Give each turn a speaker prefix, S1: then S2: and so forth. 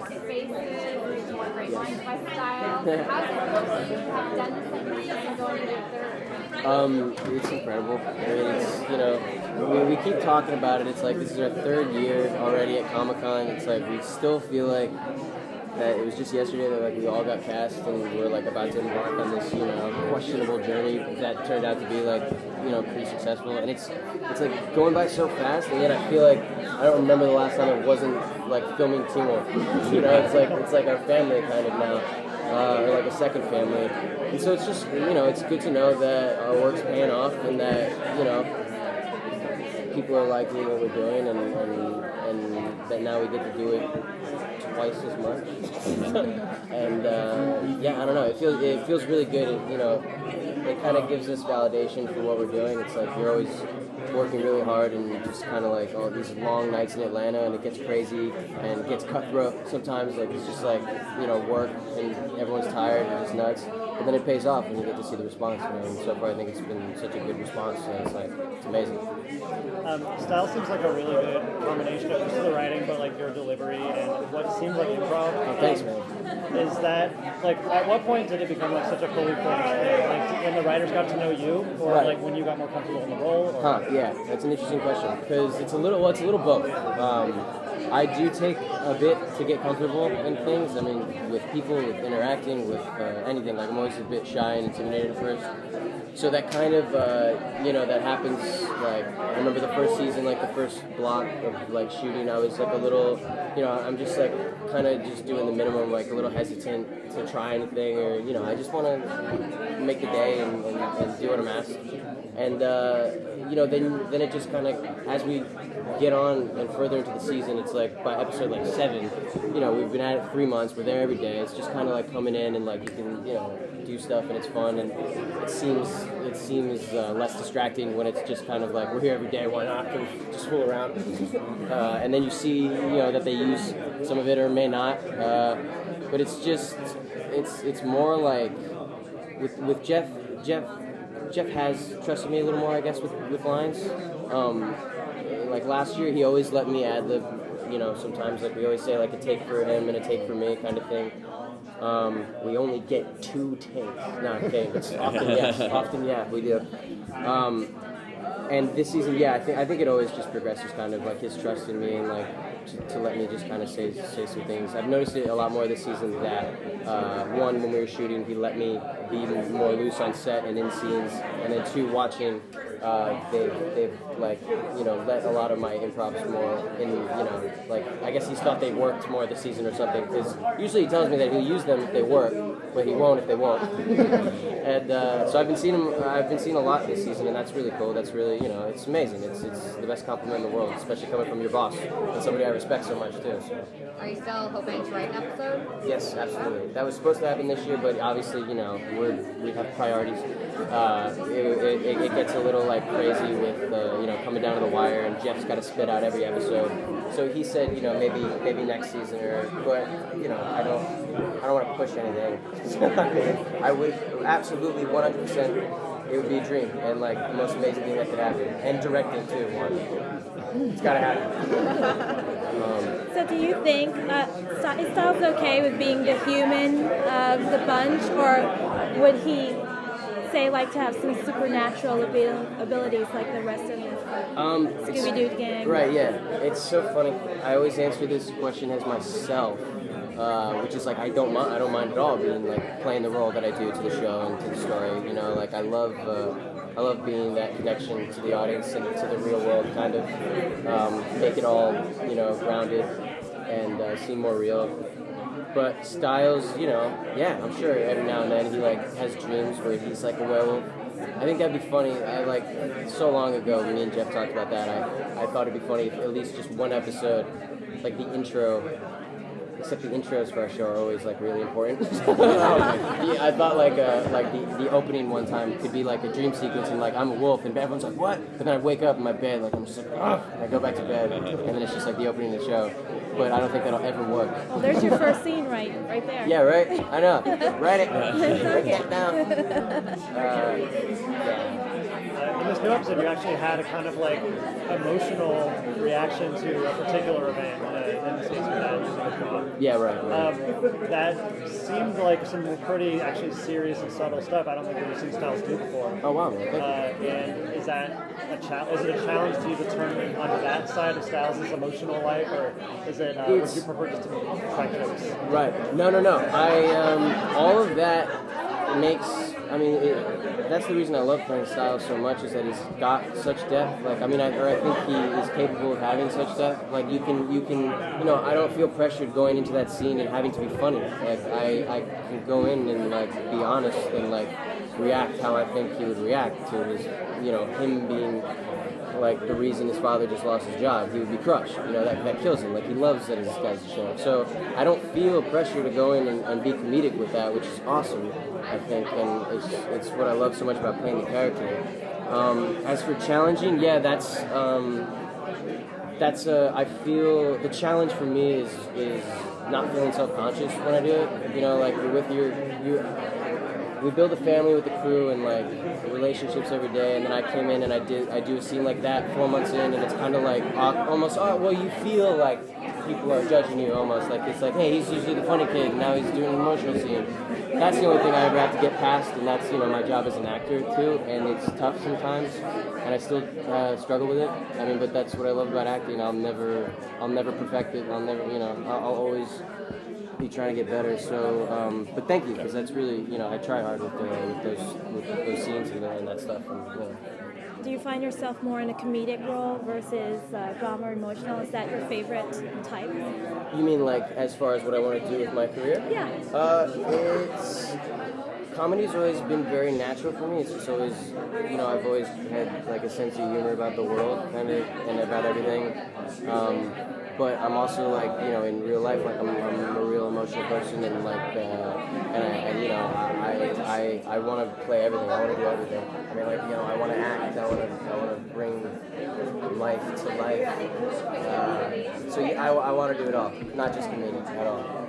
S1: spaces, more great lines by Stiles. How's it feel to have done this second season going into the third?
S2: It's incredible. I mean, it's, we keep talking about it. It's like this is our third year already at Comic-Con. It's like we still feel like that it was just yesterday that like we all got cast and we're like about to embark on this questionable journey that turned out to be like pretty successful, and it's like going by so fast, and yet I feel like I don't remember the last time it wasn't like filming teamwork. It's like our family kind of now, or like a second family, and so it's just it's good to know that our work's paying off and that people are liking what we're doing, and that now we get to do it twice as much. And I don't know. It feels really good. It kind of gives us validation for what we're doing. It's like you're always working really hard and just kind of like all these long nights in Atlanta, and it gets crazy and it gets cutthroat sometimes. Like it's just like work and everyone's tired and it's nuts. But then it pays off and you get to see the response. And so far I think it's been such a good response. So it's amazing.
S3: Style seems like a really good combination of just the writing, but like your delivery and what seems like improv.
S2: Oh, thanks, man.
S3: Is that like at what point did it become like such a fully fledged thing? Like when the writers got to know you, or
S2: right.
S3: like when you got more comfortable in the role? Or?
S2: Yeah, that's an interesting question because it's a little both. I do take a bit to get comfortable in things. I mean, with people, with interacting, with anything. Like I'm always a bit shy and intimidated at first. So that kind of, that happens, like, I remember the first season, like the first block of like shooting, I was like a little, I'm just like kind of just doing the minimum, like a little hesitant to try anything, or, I just want to make the day and do what I'm asked. And, then it just kind of, as we get on and further into the season, it's like by episode like 7, we've been at it 3 months, we're there every day. It's just kind of like coming in and like you can, do stuff and it's fun, and it seems less distracting when it's just kind of like we're here every day, why not? Can we just fool around? And then you see, that they use some of it or may not, but it's just it's more like with Jeff has trusted me a little more, I guess, with lines. Like last year, he always let me ad-lib, sometimes like we always say like a take for him and a take for me kind of thing. We only get 2 takes. No, okay, it's often yes. Often, yeah, we do. And this season, I think it always just progresses kind of like his trust in me and like to let me just kind of say some things. I've noticed it a lot more this season that one, when we were shooting, he let me be even more loose on set and in scenes, and then 2, watching, they've like let a lot of my improvs more in like I guess he's thought they worked more this season or something, because usually he tells me that he'll use them if they work, but he won't if they won't. And so I've been seeing a lot this season, and that's really cool. That's really it's amazing. It's the best compliment in the world, especially coming from your boss and somebody I respect so much too. So.
S1: Are you still hoping to write an episode?
S2: Yes, absolutely. That was supposed to happen this year, but obviously we have priorities. It gets a little like crazy with coming down to the wire, and Jeff's got to spit out every episode. So he said maybe next season, but I don't want to push anything. I would absolutely 100%. It would be a dream and like the most amazing thing that could happen. And directing too, one. It's gotta happen.
S4: So do you think is Stiles okay with being the human of the bunch, or would he say like to have some supernatural abilities like the rest of the Scooby-Doo gang?
S2: Right, yeah. It's so funny. I always answer this question as myself. Which is like I don't mind at all being like playing the role that I do to the show and to the story. Like I love being that connection to the audience and to the real world, kind of make it all grounded and seem more real. But Stiles, I'm sure every now and then he like has dreams where he's like a werewolf. I think that'd be funny. So long ago, me and Jeff talked about that. I thought it'd be funny if at least just one episode, like the intro. Except the intros for our show are always like really important. I thought like the opening one time could be like a dream sequence and like I'm a wolf and everyone's like what? But then I wake up in my bed like I'm just like and I go back to bed and then it's just like the opening of the show. But I don't think that'll ever work.
S4: Well, there's your first scene right there.
S2: Yeah, right. I know. Write it. Write it down.
S3: In the this new episode, you actually had a kind of like emotional reaction to a particular event. In this case, your dad losing his job.
S2: Yeah, right.
S3: That seemed like some pretty actually serious and subtle stuff. I don't think we've seen Stiles do before.
S2: Oh wow, man.
S3: And is that is it a challenge to you to turn onto that side of Stiles' emotional life, or is it would you prefer just to crack jokes?
S2: Right. No. All of that makes. I mean, that's the reason I love playing Stiles so much is that he's got such depth. Like, I mean, I think he is capable of having such depth. Like, you can, I don't feel pressured going into that scene and having to be funny. Like, I can go in and like be honest and like react how I think he would react to his, him being like the reason his father just lost his job. He would be crushed. That kills him. Like, he loves that his guys to show up. So I don't feel pressure to go in and be comedic with that, which is awesome, I think, and it's what I love so much about playing the character. As for challenging, yeah, I feel the challenge for me is not feeling self-conscious when I do it. Like with we build a family with the crew and like relationships every day, and then I came in and I do a scene like that 4 months in, and it's kind of like almost you feel like people are judging you almost like it's like, hey, he's usually the funny kid and now he's doing an emotional scene. That's the only thing I ever have to get past, and that's my job as an actor too, and it's tough sometimes, and I still struggle with it. I mean, but that's what I love about acting. I'll never perfect it. I'll always be trying to get better. So, but thank you, because that's really, I try hard with those scenes and that stuff. And,
S4: Do you find yourself more in a comedic role versus drama or emotional? Is that your favorite type?
S2: You mean like as far as what I want to do with my career?
S4: Yeah.
S2: Comedy's always been very natural for me. It's just always, I've always had like a sense of humor about the world, kind of, and about everything. But I'm also like, in real life, like I'm a real emotional person, and like, I want to play everything. I want to do everything. I mean, like, I want to act. I want to bring life to life. So yeah, I want to do it all, not just comedic at all.